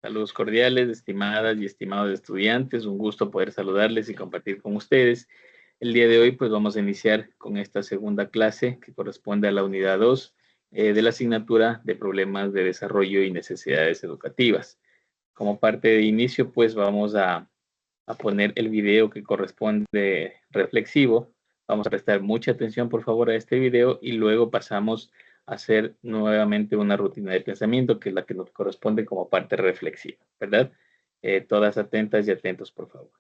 Saludos cordiales, estimadas y estimados estudiantes. Un gusto poder saludarles y compartir con ustedes. El día de hoy, pues vamos a iniciar con esta segunda clase que corresponde a la unidad 2 de la asignatura de problemas de desarrollo y necesidades educativas. Como parte de inicio, pues vamos a poner el video que corresponde reflexivo. Vamos a prestar mucha atención, por favor, a este video y luego pasamos a hacer nuevamente una rutina de pensamiento, que es la que nos corresponde como parte reflexiva, ¿verdad? Todas atentas y atentos, por favor.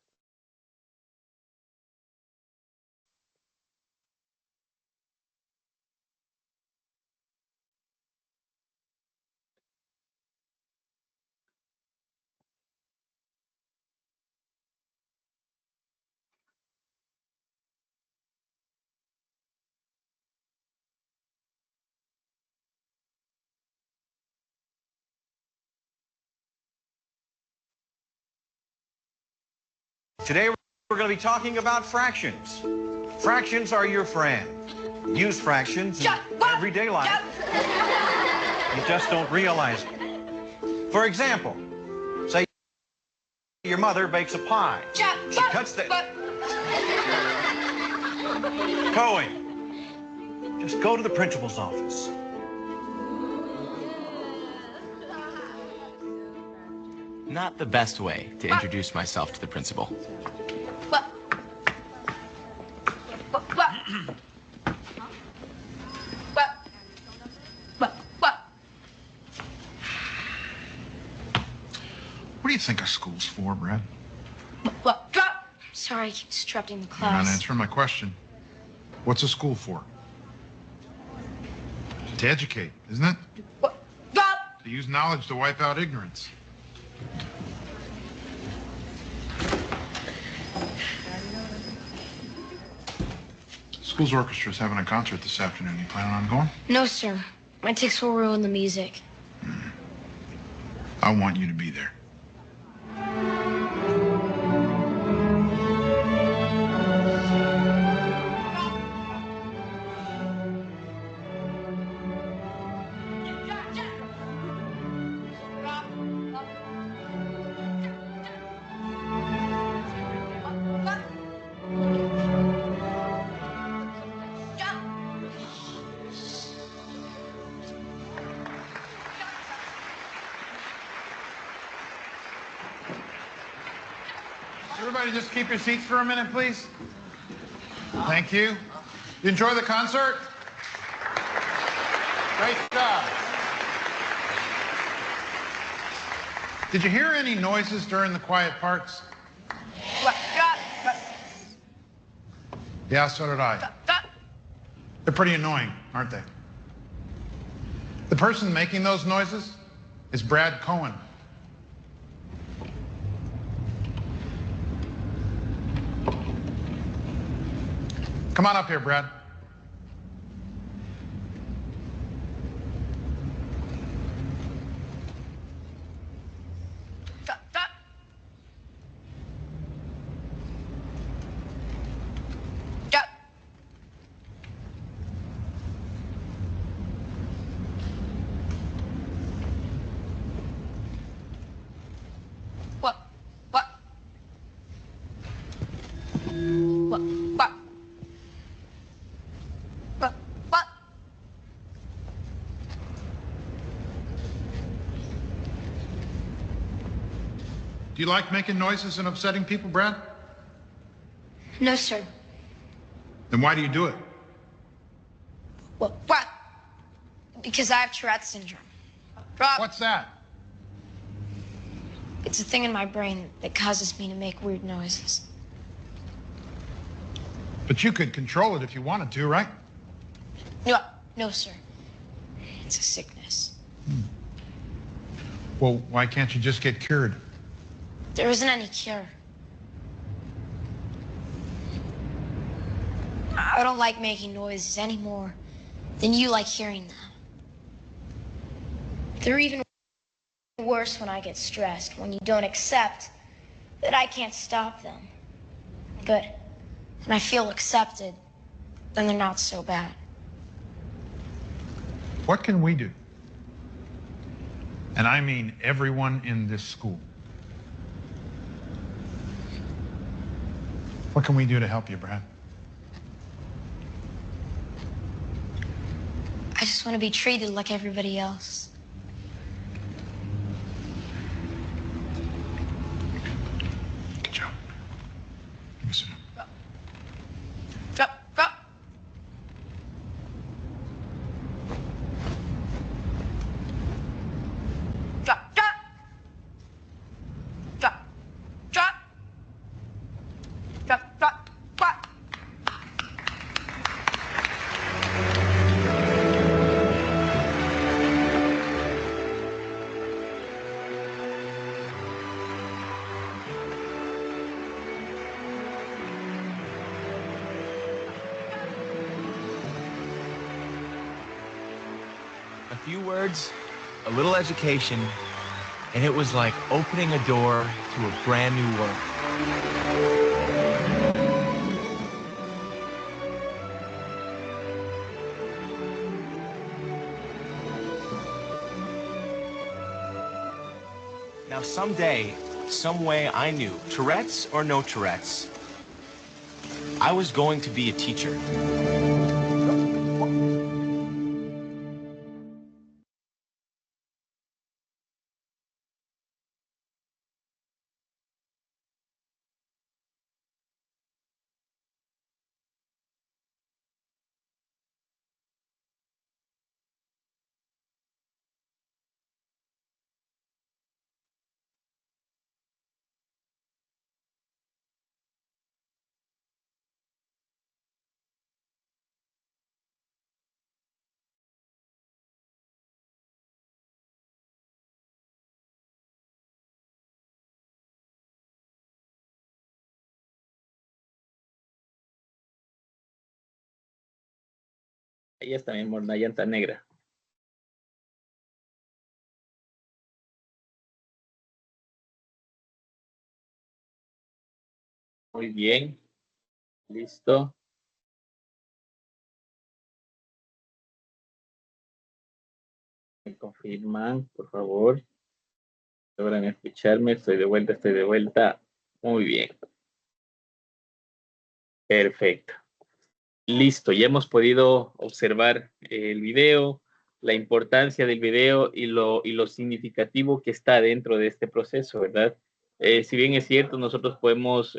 Today we're going to be talking about fractions. Fractions are your friend. Use fractions in everyday life. You just don't realize it. For example, say your mother bakes a pie. She cuts the... Cohen, just go to the principal's office. Not the best way to introduce myself to the principal. What do you think our school's for, Brad? Sorry, I keep disrupting the You're class. not answering my question. What's a school for? To educate, isn't it? To use knowledge to wipe out ignorance. School's orchestra's having a concert this afternoon. You planning on going? No, sir. My tics will ruin the music. I want you to be there. Everybody just keep your seats for a minute, please. Thank you. You enjoy the concert? Great job. Did you hear any noises during the quiet parts? Yeah, so did I. They're pretty annoying, aren't they? The person making those noises is Brad Cohen. Come on up here, Brad. Do you like making noises and upsetting people, Brad? No, sir. Then why do you do it? What? Because I have Tourette's syndrome. What's that? It's a thing in my brain that causes me to make weird noises. But you could control it if you wanted to, right? No, sir. It's a sickness. Well, why can't you just get cured? There isn't any cure. I don't like making noises any more than you like hearing them. They're even worse when I get stressed, when you don't accept that I can't stop them. But when I feel accepted, then they're not so bad. What can we do? And I mean everyone in this school. What can we do to help you, Brad? I just want to be treated like everybody else. Good job. Give me some. Drop, drop. Drop, drop. Drop, drop. Drop, drop, drop. A few words, a little education, and it was like opening a door to a brand new world. Now someday, some way I knew, Tourette's or no Tourette's, I was going to be a teacher. Ahí está mi amor, la llanta negra. Muy bien. Listo. Me confirman, por favor. Logran escucharme. Estoy de vuelta, estoy de vuelta. Muy bien. Perfecto. Listo, ya hemos podido observar el video, la importancia del video y lo significativo que está dentro de este proceso, ¿verdad? Si bien es cierto, nosotros podemos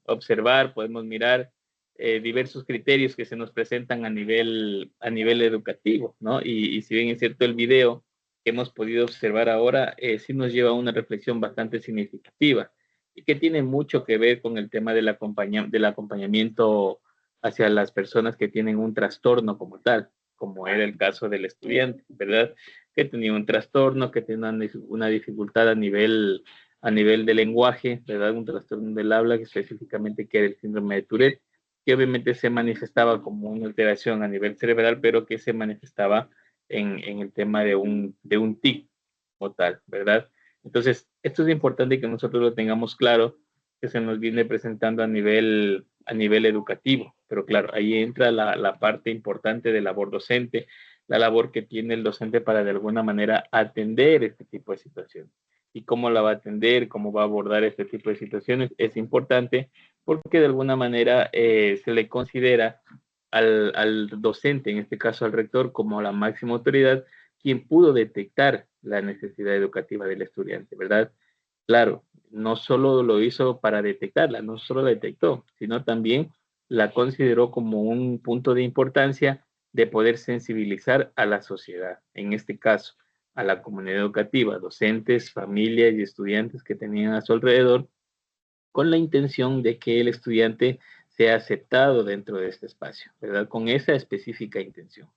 observar, podemos mirar diversos criterios que se nos presentan a nivel educativo, ¿no? Y si bien es cierto, el video que hemos podido observar ahora sí nos lleva a una reflexión bastante significativa y que tiene mucho que ver con el tema del acompañamiento hacia las personas que tienen un trastorno como tal, como era el caso del estudiante, ¿verdad? Que tenía un trastorno, que tenía una dificultad a nivel de lenguaje, ¿verdad? Un trastorno del habla, que específicamente que era el síndrome de Tourette, que obviamente se manifestaba como una alteración a nivel cerebral, pero que se manifestaba en el tema de un tic como tal, ¿verdad? Entonces, esto es importante que nosotros lo tengamos claro, que se nos viene presentando a nivel educativo, pero claro, ahí entra la parte importante de labor docente, la labor que tiene el docente para de alguna manera atender este tipo de situaciones. Y cómo la va a atender, cómo va a abordar este tipo de situaciones, es importante porque de alguna manera se le considera al docente, en este caso al rector, como la máxima autoridad, quien pudo detectar la necesidad educativa del estudiante, ¿verdad? Claro, no solo lo hizo para detectarla, no solo la detectó, sino también la consideró como un punto de importancia de poder sensibilizar a la sociedad, en este caso, a la comunidad educativa, docentes, familias y estudiantes que tenían a su alrededor, con la intención de que el estudiante sea aceptado dentro de este espacio, ¿verdad? Con esa específica intención.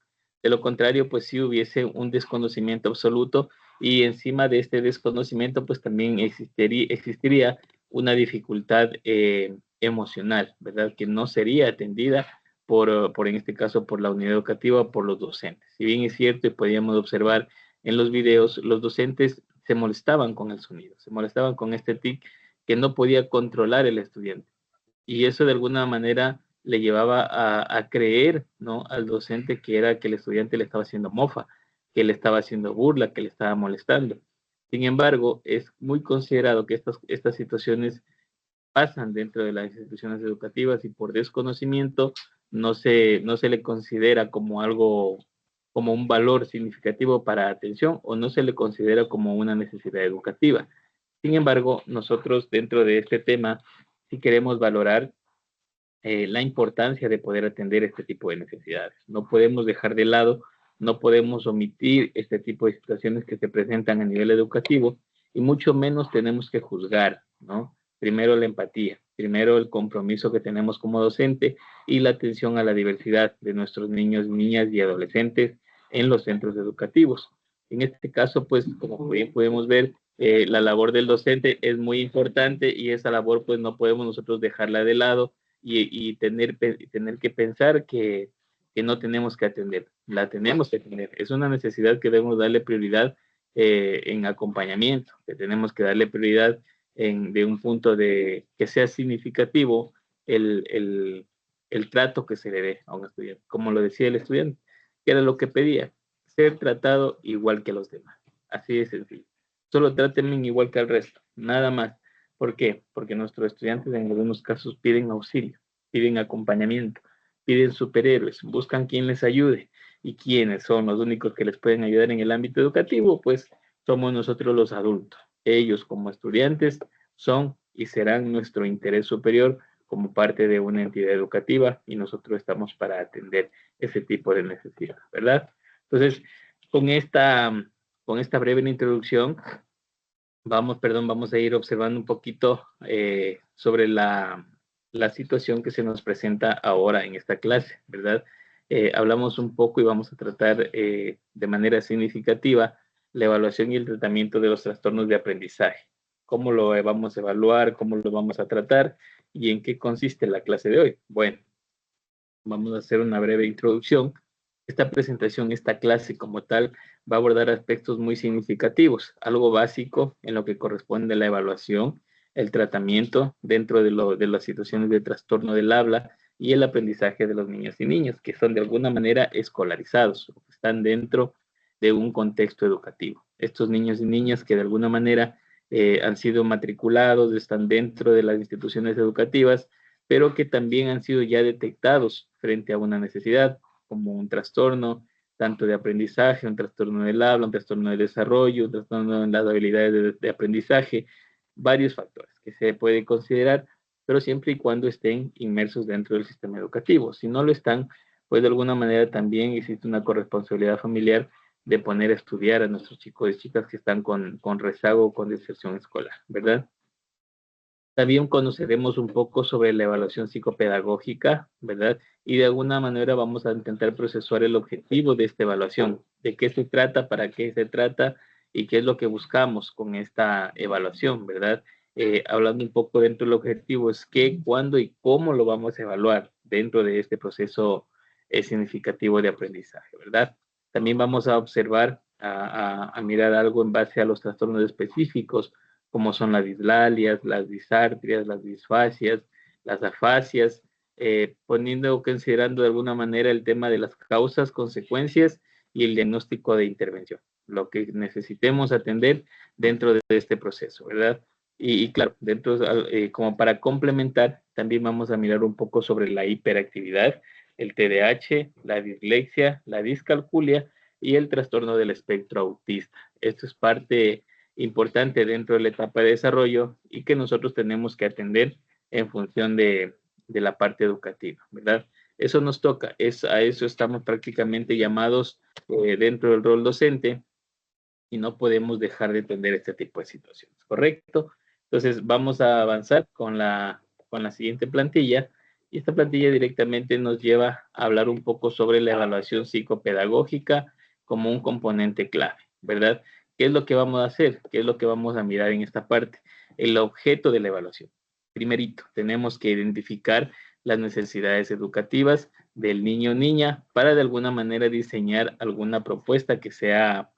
De lo contrario, pues sí hubiese un desconocimiento absoluto y encima de este desconocimiento, pues también existiría una dificultad emocional, ¿verdad? Que no sería atendida en este caso, por la unidad educativa, por los docentes. Si bien es cierto y podíamos observar en los videos, los docentes se molestaban con el sonido, se molestaban con este tic que no podía controlar el estudiante. Y eso de alguna manera le llevaba a creer, ¿no?, al docente que era que el estudiante le estaba haciendo mofa. que le estaba haciendo burla, que le estaba molestando. Sin embargo, es muy considerado que estas situaciones pasan dentro de las instituciones educativas y por desconocimiento no se le considera como algo, como un valor significativo para atención o no se le considera como una necesidad educativa. Sin embargo, nosotros dentro de este tema sí queremos valorar la importancia de poder atender este tipo de necesidades. No podemos dejar de lado, no podemos omitir este tipo de situaciones que se presentan a nivel educativo y mucho menos tenemos que juzgar, ¿no? Primero la empatía, primero el compromiso que tenemos como docente y la atención a la diversidad de nuestros niños, niñas y adolescentes en los centros educativos. En este caso, pues, como bien podemos ver, la labor del docente es muy importante y esa labor, pues, no podemos nosotros dejarla de lado y tener que pensar que no tenemos que atender, la tenemos que atender. Es una necesidad que debemos darle prioridad en acompañamiento, que tenemos que darle prioridad de un punto de que sea significativo el trato que se le dé a un estudiante. Como lo decía el estudiante, que era lo que pedía, ser tratado igual que los demás. Así de sencillo. Solo trátenme igual que al resto, nada más. ¿Por qué? Porque nuestros estudiantes en algunos casos piden auxilio, piden acompañamiento, piden superhéroes, buscan quien les ayude. ¿Y quiénes son los únicos que les pueden ayudar en el ámbito educativo? Pues somos nosotros los adultos. Ellos como estudiantes son y serán nuestro interés superior como parte de una entidad educativa y nosotros estamos para atender ese tipo de necesidad, ¿verdad? Entonces, con esta breve introducción, vamos a ir observando un poquito sobre la situación que se nos presenta ahora en esta clase, ¿verdad? Hablamos un poco y vamos a tratar de manera significativa la evaluación y el tratamiento de los trastornos de aprendizaje. ¿Cómo lo vamos a evaluar? ¿Cómo lo vamos a tratar? ¿Y en qué consiste la clase de hoy? Bueno, vamos a hacer una breve introducción. Esta presentación, esta clase como tal, va a abordar aspectos muy significativos, algo básico en lo que corresponde a la evaluación, el tratamiento dentro de las situaciones de trastorno del habla y el aprendizaje de los niños y niñas, que son de alguna manera escolarizados, están dentro de un contexto educativo. Estos niños y niñas que de alguna manera han sido matriculados, están dentro de las instituciones educativas, pero que también han sido ya detectados frente a una necesidad, como un trastorno, tanto de aprendizaje, un trastorno del habla, un trastorno de desarrollo, un trastorno en las habilidades de aprendizaje, varios factores que se puede considerar, pero siempre y cuando estén inmersos dentro del sistema educativo. Si no lo están, pues de alguna manera también existe una corresponsabilidad familiar de poner a estudiar a nuestros chicos y chicas que están con rezago o con deserción escolar, ¿verdad? También conoceremos un poco sobre la evaluación psicopedagógica, ¿verdad? Y de alguna manera vamos a intentar procesar el objetivo de esta evaluación, de qué se trata, para qué se trata y qué es lo que buscamos con esta evaluación, ¿verdad? Hablando un poco dentro del objetivo, es qué, cuándo y cómo lo vamos a evaluar dentro de este proceso significativo de aprendizaje, ¿verdad? También vamos a observar, a mirar algo en base a los trastornos específicos, como son las dislalias, las disartrias, las disfasias, las afasias, poniendo o considerando de alguna manera el tema de las causas, consecuencias y el diagnóstico de intervención, lo que necesitemos atender dentro de este proceso, ¿verdad? Y claro, dentro, como para complementar, también vamos a mirar un poco sobre la hiperactividad, el TDAH, la dislexia, la discalculia y el trastorno del espectro autista. Esto es parte importante dentro de la etapa de desarrollo y que nosotros tenemos que atender en función de la parte educativa, ¿verdad? Eso nos toca, a eso estamos prácticamente llamados dentro del rol docente y no podemos dejar de atender este tipo de situaciones, ¿correcto? Entonces vamos a avanzar con la siguiente plantilla y esta plantilla directamente nos lleva a hablar un poco sobre la evaluación psicopedagógica como un componente clave, ¿verdad? ¿Qué es lo que vamos a hacer? ¿Qué es lo que vamos a mirar en esta parte? El objeto de la evaluación. Primerito, tenemos que identificar las necesidades educativas del niño o niña para de alguna manera diseñar alguna propuesta que sea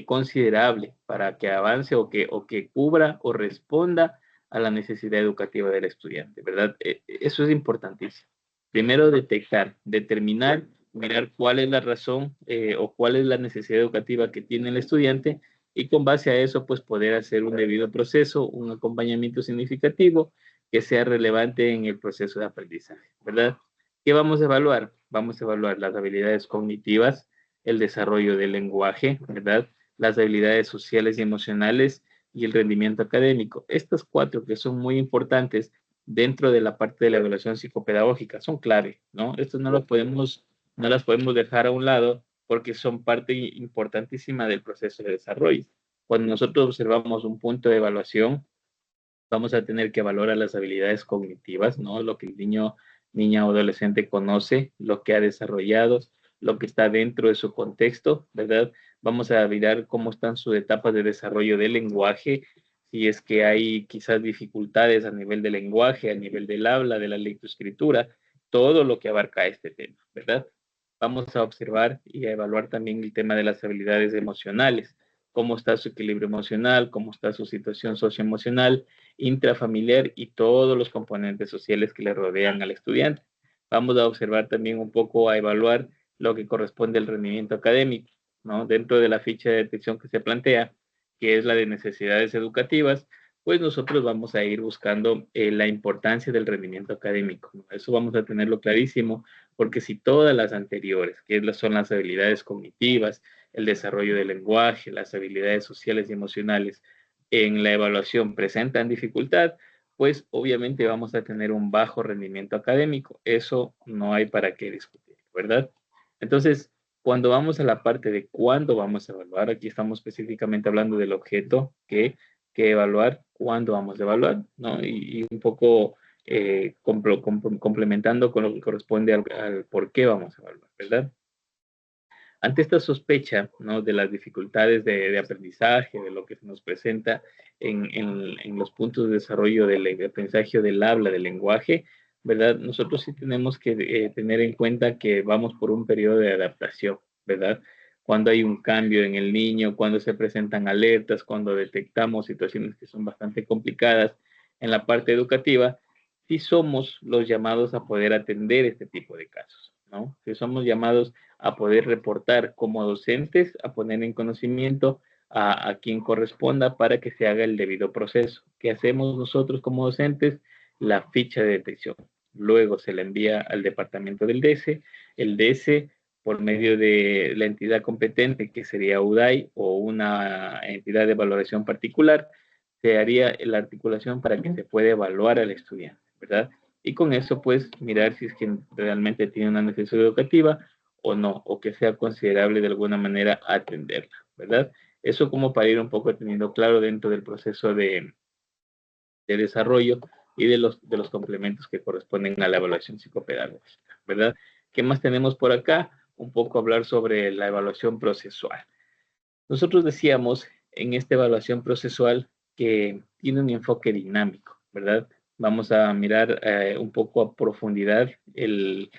considerable para que avance o que cubra o responda a la necesidad educativa del estudiante, ¿verdad? Eso es importantísimo. Primero, detectar, determinar mirar cuál es la razón o cuál es la necesidad educativa que tiene el estudiante y con base a eso, pues poder hacer un debido proceso, un acompañamiento significativo que sea relevante en el proceso de aprendizaje, ¿verdad? ¿Qué vamos a evaluar? Vamos a evaluar las habilidades cognitivas, el desarrollo del lenguaje, ¿verdad? Las habilidades sociales y emocionales y el rendimiento académico. Estas cuatro que son muy importantes dentro de la parte de la evaluación psicopedagógica son clave, ¿no? Estos no las podemos dejar a un lado porque son parte importantísima del proceso de desarrollo. Cuando nosotros observamos un punto de evaluación, vamos a tener que valorar las habilidades cognitivas, ¿no? Lo que el niña o adolescente conoce, lo que ha desarrollado, lo que está dentro de su contexto, ¿verdad? Vamos a mirar cómo están sus etapas de desarrollo del lenguaje, si es que hay quizás dificultades a nivel del lenguaje, a nivel del habla, de la lectoescritura, todo lo que abarca este tema, ¿verdad? Vamos a observar y a evaluar también el tema de las habilidades emocionales, cómo está su equilibrio emocional, cómo está su situación socioemocional, intrafamiliar y todos los componentes sociales que le rodean al estudiante. Vamos a observar también un poco a evaluar lo que corresponde al rendimiento académico, ¿no? Dentro de la ficha de detección que se plantea, que es la de necesidades educativas, pues nosotros vamos a ir buscando la importancia del rendimiento académico, ¿no? Eso vamos a tenerlo clarísimo, porque si todas las anteriores, que son las habilidades cognitivas, el desarrollo del lenguaje, las habilidades sociales y emocionales, en la evaluación presentan dificultad, pues obviamente vamos a tener un bajo rendimiento académico. Eso no hay para qué discutir, ¿verdad? Entonces, cuando vamos a la parte de cuándo vamos a evaluar, aquí estamos específicamente hablando del objeto que evaluar, cuándo vamos a evaluar, ¿no? Y un poco complementando con lo que corresponde al por qué vamos a evaluar, ¿verdad? Ante esta sospecha, ¿no? De las dificultades de aprendizaje, de lo que se nos presenta en los puntos de desarrollo del aprendizaje del habla, del lenguaje, ¿verdad? Nosotros sí tenemos que tener en cuenta que vamos por un periodo de adaptación, ¿verdad? Cuando hay un cambio en el niño, cuando se presentan alertas, cuando detectamos situaciones que son bastante complicadas en la parte educativa, sí somos los llamados a poder atender este tipo de casos, ¿no? Sí somos llamados a poder reportar como docentes, a poner en conocimiento a quien corresponda para que se haga el debido proceso. ¿Qué hacemos nosotros como docentes? La ficha de detección. Luego se le envía al departamento del DS. El DS, por medio de la entidad competente, que sería UDAI o una entidad de valoración particular, se haría la articulación para que se pueda evaluar al estudiante, ¿verdad? Y con eso, pues, mirar si es que realmente tiene una necesidad educativa o no, o que sea considerable de alguna manera atenderla, ¿verdad? Eso como para ir un poco teniendo claro dentro del proceso de desarrollo y de los complementos que corresponden a la evaluación psicopedagógica, ¿verdad? ¿Qué más tenemos por acá? Un poco hablar sobre la evaluación procesual. Nosotros decíamos en esta evaluación procesual que tiene un enfoque dinámico, ¿verdad? Vamos a mirar un poco a profundidad el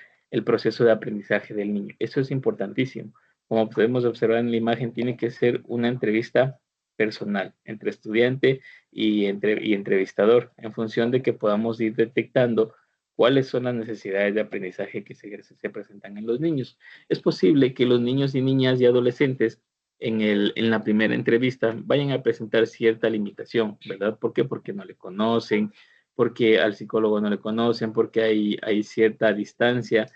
proceso de aprendizaje del niño. Eso es importantísimo. Como podemos observar en la imagen, tiene que ser una entrevista personal entre estudiante y entrevistador, en función de que podamos ir detectando cuáles son las necesidades de aprendizaje que se presentan en los niños. Es posible que los niños y niñas y adolescentes en la primera entrevista vayan a presentar cierta limitación, ¿verdad? ¿Por qué? Porque no le conocen, porque al psicólogo no le conocen, porque hay cierta distancia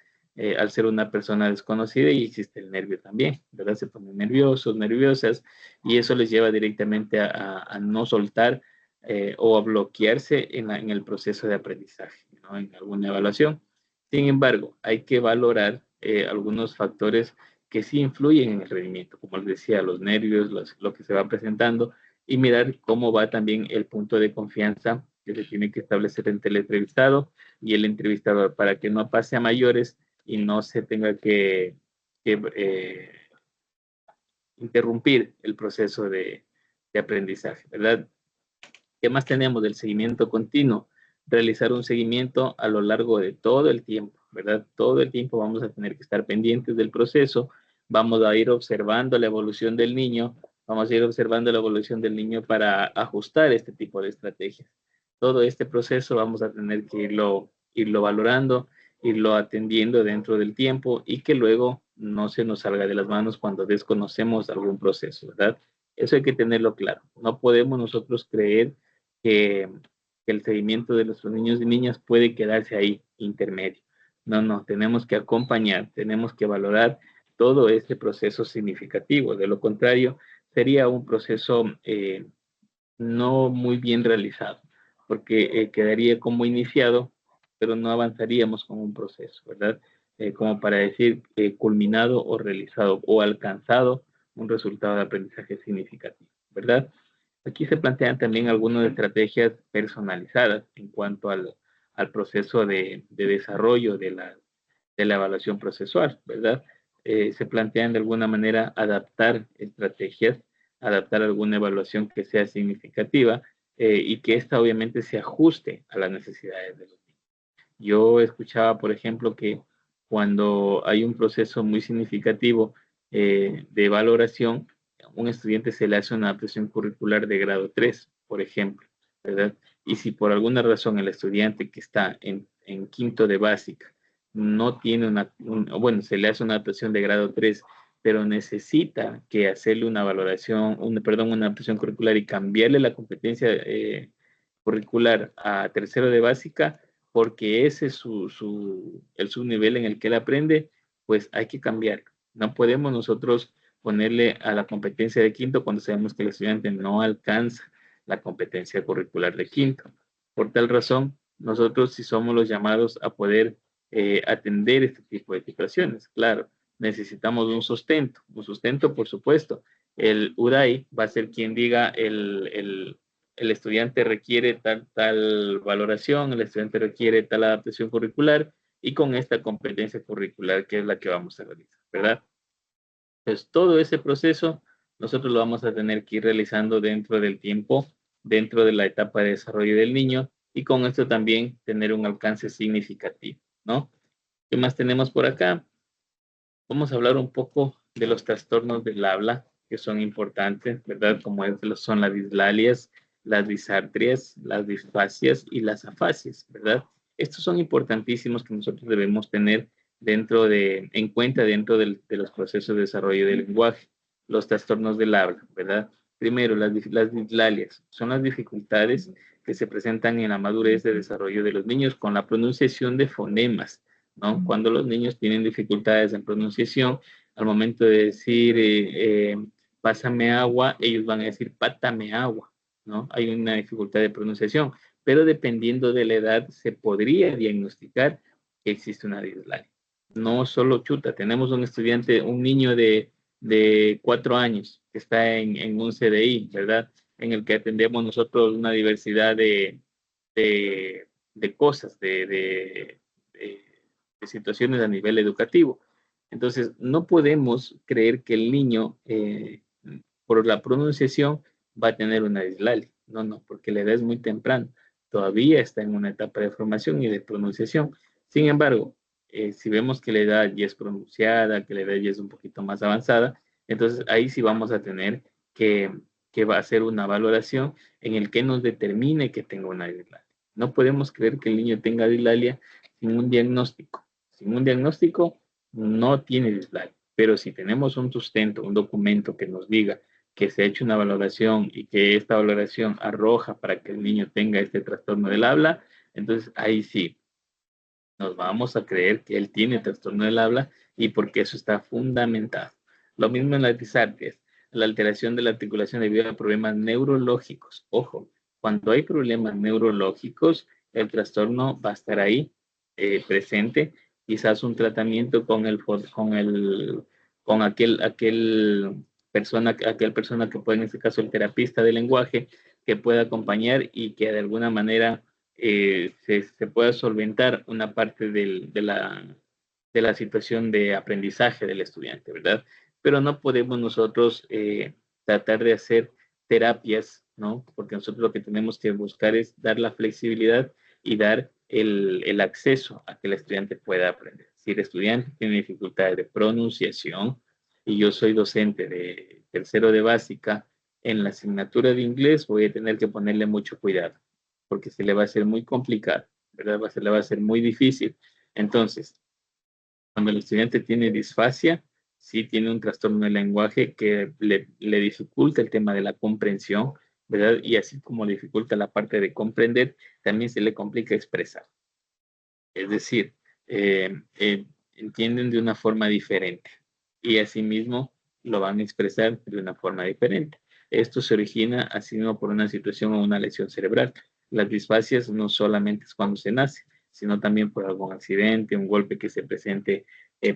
al ser una persona desconocida y existe el nervio también, ¿verdad? Se ponen nerviosos, nerviosas y eso les lleva directamente a no soltar o a bloquearse en el proceso de aprendizaje, ¿no? En alguna evaluación. Sin embargo, hay que valorar algunos factores que sí influyen en el rendimiento, como les decía, los nervios, lo que se va presentando, y mirar cómo va también el punto de confianza que se tiene que establecer entre el entrevistado y el entrevistador para que no pase a mayores y no se tenga que interrumpir el proceso de aprendizaje, ¿verdad? ¿Qué más tenemos del seguimiento continuo? Realizar un seguimiento a lo largo de todo el tiempo, ¿verdad? Todo el tiempo vamos a tener que estar pendientes del proceso, vamos a ir observando la evolución del niño, vamos a ir observando la evolución del niño para ajustar este tipo de estrategias. Todo este proceso vamos a tener que irlo valorando irlo atendiendo dentro del tiempo y que luego no se nos salga de las manos cuando desconocemos algún proceso, ¿verdad? Eso hay que tenerlo claro. No podemos nosotros creer que, que el seguimiento de nuestros niños y niñas puede quedarse ahí, intermedio. No, no, tenemos que acompañar, tenemos que valorar todo este proceso significativo. De lo contrario, sería un proceso no muy bien realizado, porque quedaría como iniciado, pero no avanzaríamos con un proceso, ¿verdad? Como para decir culminado o realizado o alcanzado un resultado de aprendizaje significativo, ¿verdad? Aquí se plantean también algunas estrategias personalizadas en cuanto al proceso de desarrollo de la evaluación procesual, ¿verdad? Se plantean de alguna manera adaptar estrategias, adaptar alguna evaluación que sea significativa y que ésta obviamente se ajuste a las necesidades de los niños. Yo escuchaba, por ejemplo, que cuando hay un proceso muy significativo de valoración, un estudiante se le hace una adaptación curricular de grado 3, por ejemplo, ¿verdad? Y si por alguna razón el estudiante que está en quinto de básica no tiene bueno, se le hace una adaptación de grado 3, pero necesita que hacerle una valoración, perdón, una adaptación curricular y cambiarle la competencia curricular a tercero de básica, porque ese es su nivel en el que él aprende, pues hay que cambiar. No podemos nosotros ponerle a la competencia de quinto cuando sabemos que el estudiante no alcanza la competencia curricular de quinto. Por tal razón, nosotros sí somos los llamados a poder atender este tipo de situaciones. Claro, necesitamos un sustento, por supuesto. El UDAI va a ser quien diga el estudiante requiere tal valoración, el estudiante requiere tal adaptación curricular y con esta competencia curricular que es la que vamos a realizar, ¿verdad? Entonces, todo ese proceso nosotros lo vamos a tener que ir realizando dentro del tiempo, dentro de la etapa de desarrollo del niño y con esto también tener un alcance significativo, ¿no? ¿Qué más tenemos por acá? Vamos a hablar un poco de los trastornos del habla, que son importantes, ¿verdad? Como son las dislalias, las disartrias, las disfasias y las afasias, ¿verdad? Estos son importantísimos que nosotros debemos tener en cuenta dentro de los procesos de desarrollo del lenguaje. Los trastornos del habla, ¿verdad? Primero, las dislalias son las dificultades que se presentan en la madurez de desarrollo de los niños con la pronunciación de fonemas, ¿no? Cuando los niños tienen dificultades en pronunciación, al momento de decir pásame agua, ellos van a decir pátame agua, ¿no? Hay una dificultad de pronunciación, pero dependiendo de la edad se podría diagnosticar que existe una dislalia. No solo chuta, tenemos un estudiante, un niño de 4 años que está en un CDI, ¿verdad? En el que atendemos nosotros una diversidad de cosas, de situaciones a nivel educativo. Entonces, no podemos creer que el niño, por la pronunciación, va a tener una dislalia. No, no, porque la edad es muy temprana. Todavía está en una etapa de formación y de pronunciación. Sin embargo, si vemos que la edad ya es pronunciada, que la edad ya es un poquito más avanzada, entonces ahí sí vamos a tener que va a hacer una valoración en el que nos determine que tenga una dislalia. No podemos creer que el niño tenga dislalia sin un diagnóstico. Sin un diagnóstico no tiene dislalia, pero si tenemos un sustento, un documento que nos diga que se ha hecho una valoración y que esta valoración arroja para que el niño tenga este trastorno del habla, entonces ahí sí nos vamos a creer que él tiene trastorno del habla y porque eso está fundamentado. Lo mismo en las disartrias, la alteración de la articulación debido a problemas neurológicos. Ojo, cuando hay problemas neurológicos, el trastorno va a estar ahí presente, quizás un tratamiento con aquel persona que puede, en este caso, el terapista del lenguaje, que pueda acompañar y que de alguna manera se pueda solventar una parte de la situación de aprendizaje del estudiante, ¿verdad? Pero no podemos nosotros tratar de hacer terapias, ¿no? Porque nosotros lo que tenemos que buscar es dar la flexibilidad y dar el acceso a que el estudiante pueda aprender. Si el estudiante tiene dificultades de pronunciación y yo soy docente de tercero de básica, en la asignatura de inglés voy a tener que ponerle mucho cuidado porque se le va a hacer muy complicado, ¿verdad? Se le va a hacer muy difícil Entonces, cuando el estudiante tiene disfasia, sí tiene un trastorno del lenguaje que le dificulta el tema de la comprensión, ¿verdad? Y así como le dificulta la parte de comprender, también se le complica expresar. Es decir, entienden de una forma diferente y asimismo lo van a expresar de una forma diferente. Esto se origina así mismo por una situación o una lesión cerebral. Las disfasias no solamente es cuando se nace, sino también por algún accidente, un golpe que se presente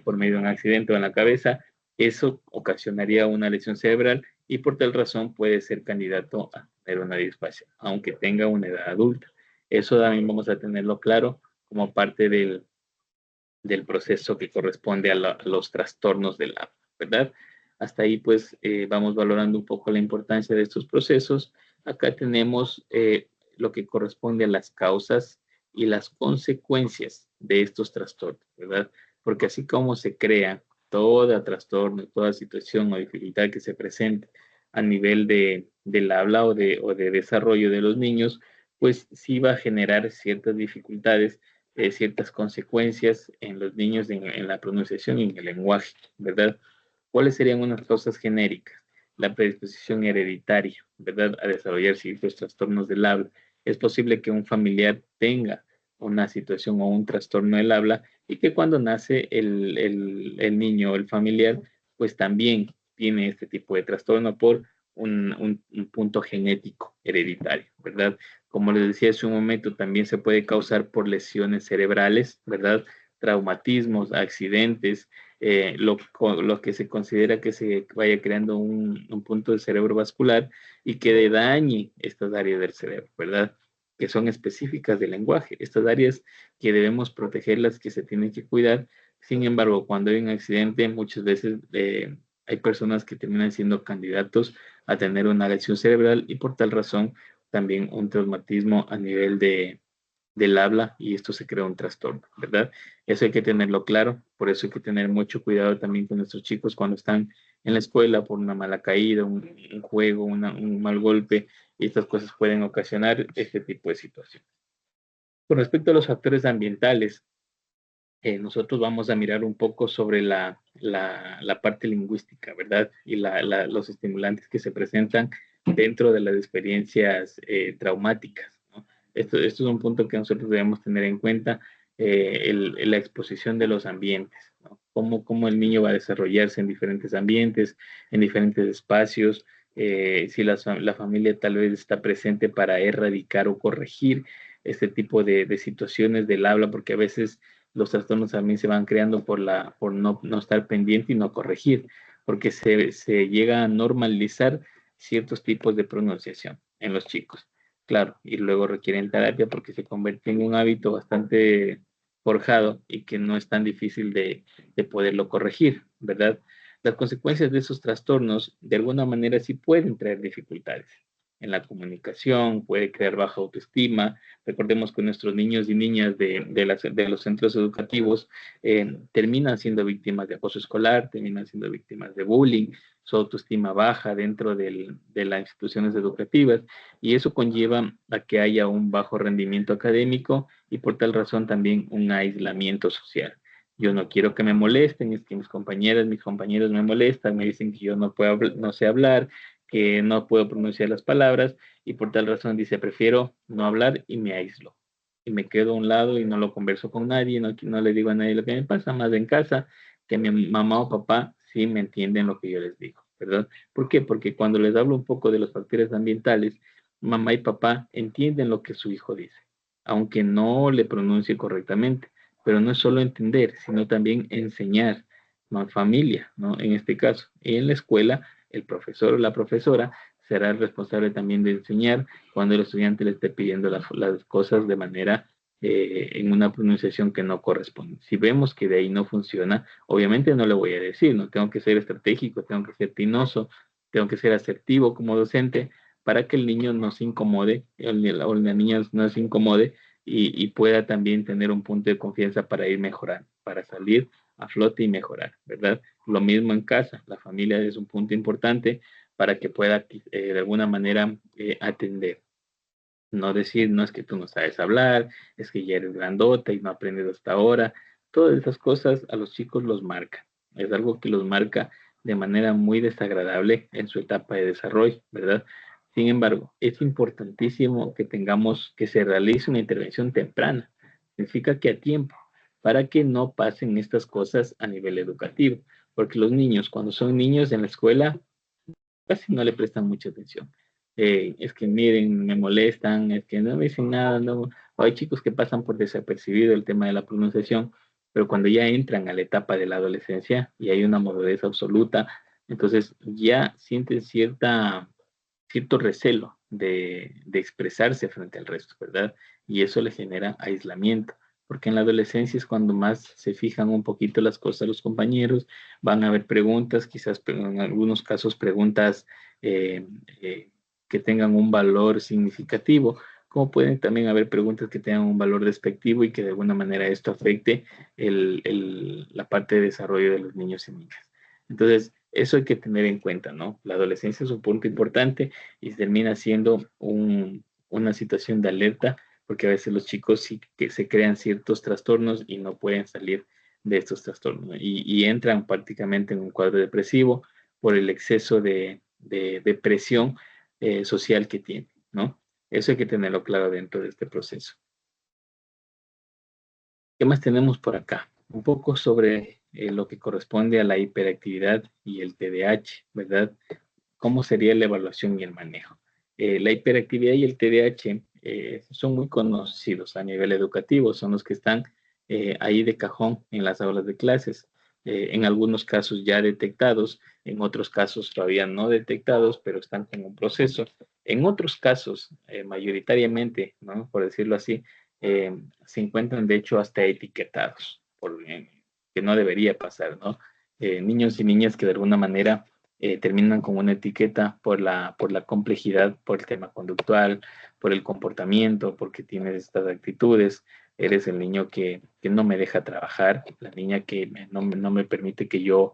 por medio de un accidente o en la cabeza. Eso ocasionaría una lesión cerebral y por tal razón puede ser candidato a tener una disfasia, aunque tenga una edad adulta. Eso también vamos a tenerlo claro como parte del proceso que corresponde a los trastornos del habla, ¿verdad? Hasta ahí pues vamos valorando un poco la importancia de estos procesos. Acá tenemos lo que corresponde a las causas y las consecuencias de estos trastornos, ¿verdad? Porque así como se crea todo trastorno, toda situación o dificultad que se presente a nivel del habla o de desarrollo de los niños, pues sí va a generar ciertas dificultades, ciertas consecuencias en los niños en la pronunciación y en el lenguaje, ¿verdad? ¿Cuáles serían unas causas genéricas? La predisposición hereditaria, ¿verdad? A desarrollar ciertos trastornos del habla. Es posible que un familiar tenga una situación o un trastorno del habla y que cuando nace el niño o el familiar, pues también tiene este tipo de trastorno por un punto genético hereditario, ¿verdad? Como les decía hace un momento, también se puede causar por lesiones cerebrales, ¿verdad? Traumatismos, accidentes, lo que se considera que se vaya creando un punto de cerebro vascular y que dañe estas áreas del cerebro, ¿verdad? Que son específicas del lenguaje, estas áreas que debemos protegerlas, que se tienen que cuidar. Sin embargo, cuando hay un accidente, muchas veces hay personas que terminan siendo candidatos a tener una lesión cerebral y por tal razón también un traumatismo a nivel del habla y esto se crea un trastorno, ¿verdad? Eso hay que tenerlo claro, por eso hay que tener mucho cuidado también con nuestros chicos cuando están en la escuela por una mala caída, un juego, un mal golpe, y estas cosas pueden ocasionar este tipo de situación. Con respecto a los factores ambientales, nosotros vamos a mirar un poco sobre la parte lingüística, ¿verdad? Y los estimulantes que se presentan dentro de las experiencias traumáticas, ¿no? Esto es un punto que nosotros debemos tener en cuenta, la exposición de los ambientes, ¿no? Cómo el niño va a desarrollarse en diferentes ambientes, en diferentes espacios, si la familia tal vez está presente para erradicar o corregir este tipo de situaciones del habla, porque a veces los trastornos también se van creando por no estar pendiente y no corregir, porque se llega a normalizar ciertos tipos de pronunciación en los chicos. Claro, y luego requieren terapia porque se convierte en un hábito bastante forjado y que no es tan difícil de poderlo corregir, ¿verdad? Las consecuencias de esos trastornos de alguna manera sí pueden traer dificultades en la comunicación, puede crear baja autoestima. Recordemos que nuestros niños y niñas de los centros educativos terminan siendo víctimas de acoso escolar, terminan siendo víctimas de bullying, su autoestima baja dentro de las instituciones educativas y eso conlleva a que haya un bajo rendimiento académico y por tal razón también un aislamiento social. Yo no quiero que me molesten, es que mis compañeros me molestan, me dicen que yo no sé hablar, que no puedo pronunciar las palabras y por tal razón dice, prefiero no hablar y me aíslo. Y me quedo a un lado y no lo converso con nadie, no le digo a nadie lo que me pasa, más en casa, que mi mamá o papá sí me entienden lo que yo les digo, ¿verdad? ¿Por qué? Porque cuando les hablo un poco de los factores ambientales, mamá y papá entienden lo que su hijo dice, aunque no le pronuncie correctamente, pero no es solo entender, sino también enseñar, ¿no? Familia, ¿no? En este caso, y en la escuela, el profesor o la profesora será el responsable también de enseñar cuando el estudiante le esté pidiendo las cosas de manera en una pronunciación que no corresponde. Si vemos que de ahí no funciona, obviamente no le voy a decir, no tengo que ser estratégico, tengo que ser tinoso, tengo que ser asertivo como docente para que el niño no se incomode o la niña no se incomode y pueda también tener un punto de confianza para ir mejorando, para salir a flote y mejorar, ¿verdad? Lo mismo en casa, la familia es un punto importante para que pueda de alguna manera atender. No decir, no es que tú no sabes hablar, es que ya eres grandota y no aprendes hasta ahora. todas esas cosas a los chicos los marca. Es algo que los marca de manera muy desagradable en su etapa de desarrollo, ¿verdad? Sin embargo, es importantísimo que que se realice una intervención temprana. Significa que a tiempo, para que no pasen estas cosas a nivel educativo. Porque los niños, cuando son niños en la escuela, casi no le prestan mucha atención. Es que miren, me molestan, es que no me dicen nada, no. Hay chicos que pasan por desapercibido el tema de la pronunciación, pero cuando ya entran a la etapa de la adolescencia y hay una madurez absoluta, entonces ya sienten cierto recelo de expresarse frente al resto, ¿verdad? Y eso le genera aislamiento, porque en la adolescencia es cuando más se fijan un poquito las cosas los compañeros, van a haber preguntas, quizás en algunos casos preguntas eh, eh, que tengan un valor significativo, como pueden también haber preguntas que tengan un valor despectivo y que de alguna manera esto afecte la parte de desarrollo de los niños y niñas. Entonces, eso hay que tener en cuenta, ¿no? La adolescencia es un punto importante y termina siendo una situación de alerta, porque a veces los chicos sí que se crean ciertos trastornos y no pueden salir de estos trastornos, ¿no? Y entran prácticamente en un cuadro depresivo por el exceso de presión social que tienen, ¿no? Eso hay que tenerlo claro dentro de este proceso. ¿Qué más tenemos por acá? Un poco sobre lo que corresponde a la hiperactividad y el TDAH, ¿verdad? ¿Cómo sería la evaluación y el manejo? La hiperactividad y el TDAH son muy conocidos a nivel educativo, son los que están ahí de cajón en las aulas de clases, en algunos casos ya detectados, en otros casos todavía no detectados, pero están en un proceso. En otros casos, mayoritariamente, ¿no? Por decirlo así, se encuentran de hecho hasta etiquetados, que no debería pasar, ¿no? Niños y niñas que de alguna manera terminan con una etiqueta por la complejidad, por el tema conductual, por el comportamiento, porque tienes estas actitudes, eres el niño que no me deja trabajar, la niña que no me permite que yo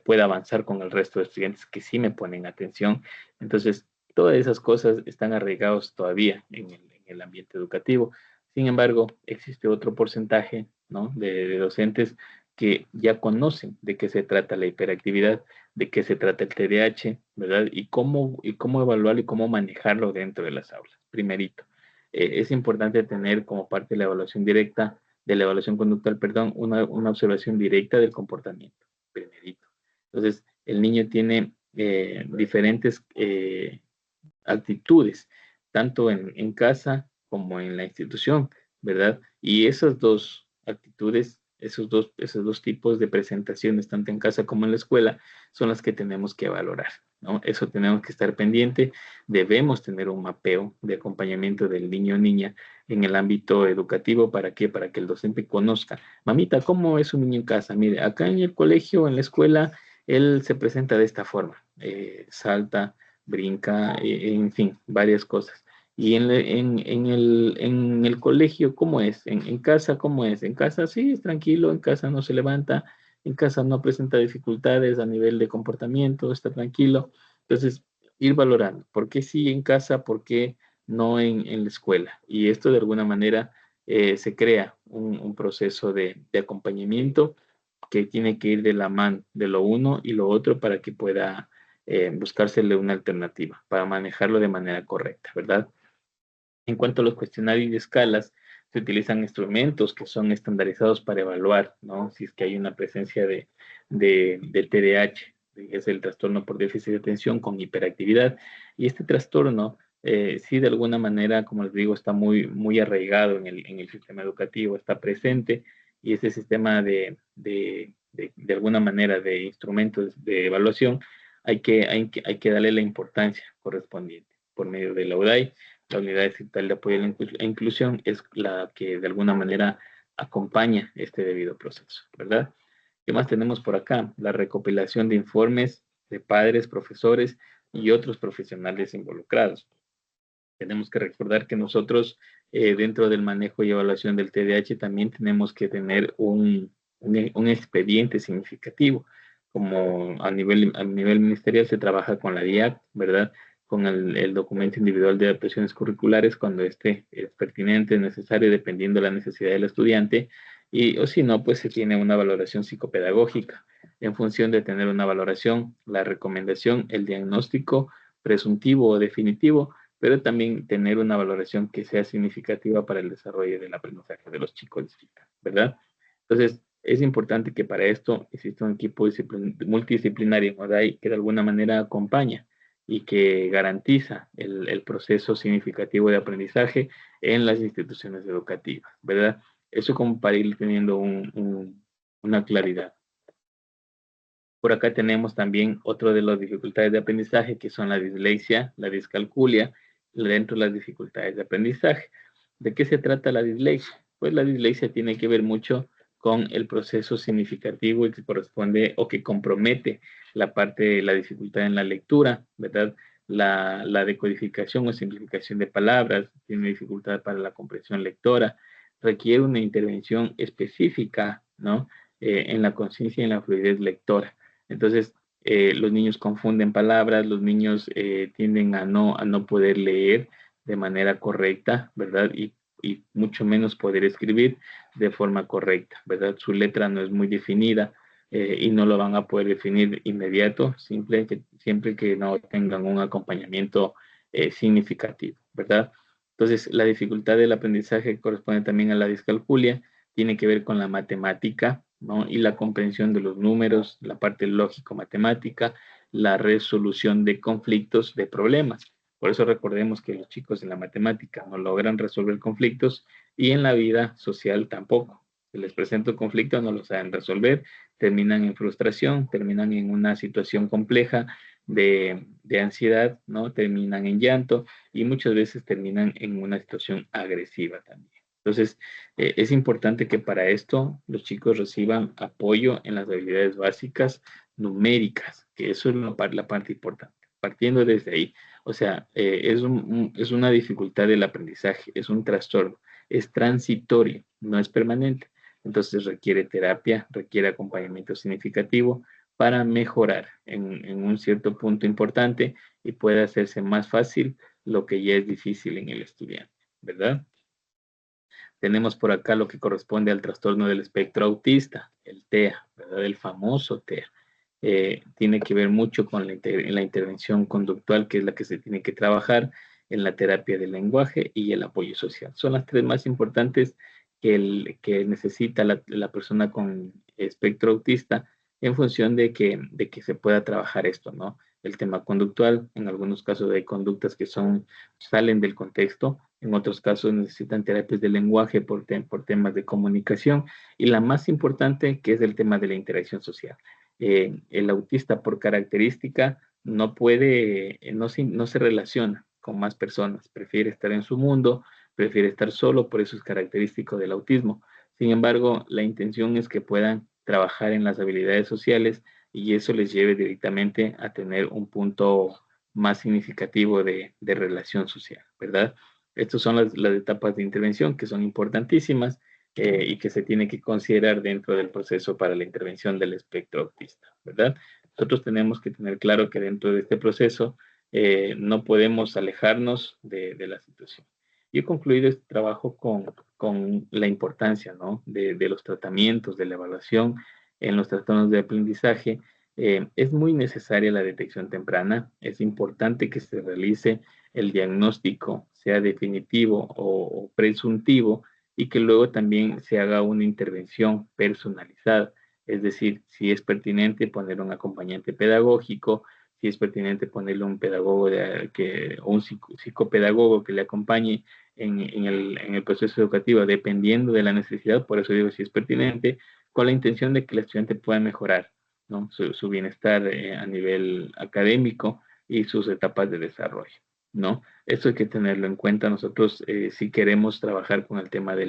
pueda avanzar con el resto de estudiantes que sí me ponen atención. Entonces, todas esas cosas están arraigadas todavía en el ambiente educativo. Sin embargo, existe otro porcentaje, ¿no? de docentes que ya conocen de qué se trata la hiperactividad, de qué se trata el TDAH, ¿verdad? Y cómo evaluarlo y cómo manejarlo dentro de las aulas, primerito. Es importante tener como parte de la evaluación directa, de la evaluación conductual, perdón, una observación directa del comportamiento, primerito. Entonces, el niño tiene diferentes actitudes, tanto en casa como en la institución, ¿verdad? Y esas dos actitudes, esos dos tipos de presentaciones, tanto en casa como en la escuela, son las que tenemos que valorar, ¿no? Eso tenemos que estar pendiente, debemos tener un mapeo de acompañamiento del niño o niña en el ámbito educativo, ¿para qué? Para que el docente conozca, mamita, ¿cómo es un niño en casa? Mire, acá en el colegio, en la escuela, él se presenta de esta forma, salta, brinca, en fin, varias cosas. Y en el colegio, ¿cómo es? En casa, ¿cómo es? En casa sí, es tranquilo, en casa no se levanta, en casa no presenta dificultades a nivel de comportamiento, está tranquilo. Entonces, ir valorando, ¿por qué sí en casa, por qué no en la escuela? Y esto de alguna manera se crea un proceso de acompañamiento que tiene que ir de la mano de lo uno y lo otro para que pueda buscársele una alternativa para manejarlo de manera correcta, ¿verdad? En cuanto a los cuestionarios y escalas, se utilizan instrumentos que son estandarizados para evaluar, ¿no? Si es que hay una presencia de TDAH, que es el trastorno por déficit de atención con hiperactividad. Y este trastorno, sí, de alguna manera, como les digo, está muy arraigado en el sistema educativo, está presente, y ese sistema de alguna manera de instrumentos de evaluación hay que darle la importancia correspondiente por medio de la UDAI. La unidad distrital de apoyo a la inclusión es la que de alguna manera acompaña este debido proceso, ¿verdad? ¿Qué más tenemos por acá? La recopilación de informes de padres, profesores y otros profesionales involucrados. Tenemos que recordar que nosotros dentro del manejo y evaluación del TDAH también tenemos que tener un expediente significativo, como a nivel ministerial se trabaja con la DIAC, ¿verdad? Con el documento individual de adaptaciones curriculares cuando este es pertinente, necesario, dependiendo de la necesidad del estudiante, o si no, pues se tiene una valoración psicopedagógica. En función de tener una valoración, la recomendación, el diagnóstico presuntivo o definitivo, pero también tener una valoración que sea significativa para el desarrollo del aprendizaje de los chicos, ¿verdad? Entonces, es importante que para esto exista un equipo multidisciplinario, ¿verdad? Y que de alguna manera acompaña y que garantiza el proceso significativo de aprendizaje en las instituciones educativas, ¿verdad? Eso como para ir teniendo una claridad. Por acá tenemos también otro de las dificultades de aprendizaje, que son la dislexia, la discalculia, dentro de las dificultades de aprendizaje. ¿De qué se trata la dislexia? Pues la dislexia tiene que ver mucho con el proceso significativo y que corresponde o que compromete la parte de la dificultad en la lectura, ¿verdad? La decodificación o simplificación de palabras, tiene dificultad para la comprensión lectora, requiere una intervención específica, ¿no? En la conciencia y en la fluidez lectora. Entonces, los niños confunden palabras, los niños tienden a no poder leer de manera correcta, ¿verdad? Y mucho menos poder escribir de forma correcta, ¿verdad? Su letra no es muy definida y no lo van a poder definir inmediato, siempre que no tengan un acompañamiento significativo, ¿verdad? Entonces, la dificultad del aprendizaje corresponde también a la discalculia, tiene que ver con la matemática, ¿no? Y la comprensión de los números, la parte lógico-matemática, la resolución de conflictos, de problemas. Por eso recordemos que los chicos en la matemática no logran resolver conflictos y en la vida social tampoco. Se les presenta un conflicto, no lo saben resolver, terminan en frustración, terminan en una situación compleja de ansiedad, ¿no? Terminan en llanto y muchas veces terminan en una situación agresiva también. Entonces, es importante que para esto los chicos reciban apoyo en las habilidades básicas numéricas, que eso es la parte importante, partiendo desde ahí. O sea, es una dificultad del aprendizaje, es un trastorno, es transitorio, no es permanente. Entonces requiere terapia, requiere acompañamiento significativo para mejorar en un cierto punto importante y pueda hacerse más fácil lo que ya es difícil en el estudiante, ¿verdad? Tenemos por acá lo que corresponde al trastorno del espectro autista, el TEA, ¿verdad? El famoso TEA. Tiene que ver mucho con la intervención conductual, que es la que se tiene que trabajar en la terapia del lenguaje y el apoyo social. Son las tres más importantes que necesita la persona con espectro autista en función de que se pueda trabajar esto, ¿no? El tema conductual, en algunos casos hay conductas que salen del contexto, en otros casos necesitan terapias de lenguaje por temas de comunicación, y la más importante, que es el tema de la interacción social. El autista, por característica, no se relaciona con más personas, prefiere estar en su mundo, prefiere estar solo, por eso es característico del autismo. Sin embargo, la intención es que puedan trabajar en las habilidades sociales y eso les lleve directamente a tener un punto más significativo de relación social, ¿verdad? Estas son las etapas de intervención que son importantísimas y que se tiene que considerar dentro del proceso para la intervención del espectro autista, ¿verdad? Nosotros tenemos que tener claro que dentro de este proceso no podemos alejarnos de la situación. Yo he concluido este trabajo con la importancia, ¿no? de los tratamientos, de la evaluación en los trastornos de aprendizaje. Es muy necesaria la detección temprana, es importante que se realice el diagnóstico, sea definitivo o presuntivo, y que luego también se haga una intervención personalizada, es decir, si es pertinente poner un acompañante pedagógico, si es pertinente ponerle un pedagogo o un psicopedagogo que le acompañe en el proceso educativo, dependiendo de la necesidad, por eso digo si es pertinente, con la intención de que el estudiante pueda mejorar, ¿no? su bienestar a nivel académico y sus etapas de desarrollo, ¿no? Esto hay que tenerlo en cuenta. Nosotros si queremos trabajar con el tema de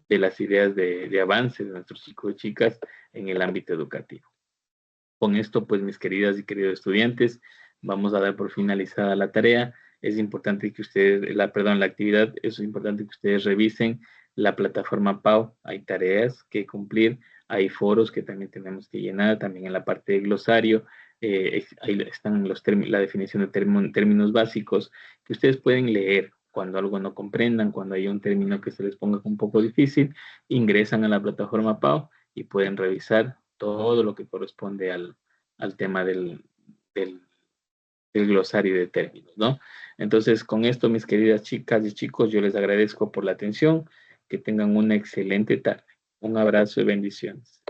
las ideas de avance de nuestros chicos y chicas en el ámbito educativo. Con esto, pues, mis queridas y queridos estudiantes, vamos a dar por finalizada la tarea. Es importante que ustedes, la actividad, es importante que ustedes revisen la plataforma PAU. Hay tareas que cumplir, hay foros que también tenemos que llenar, también en la parte de glosario, ahí están la definición de términos básicos que ustedes pueden leer, cuando algo no comprendan, cuando hay un término que se les ponga un poco difícil, ingresan a la plataforma PAO y pueden revisar todo lo que corresponde al tema del glosario de términos, ¿no? Entonces, con esto, mis queridas chicas y chicos, yo les agradezco por la atención. Que tengan una excelente tarde. Un abrazo y bendiciones.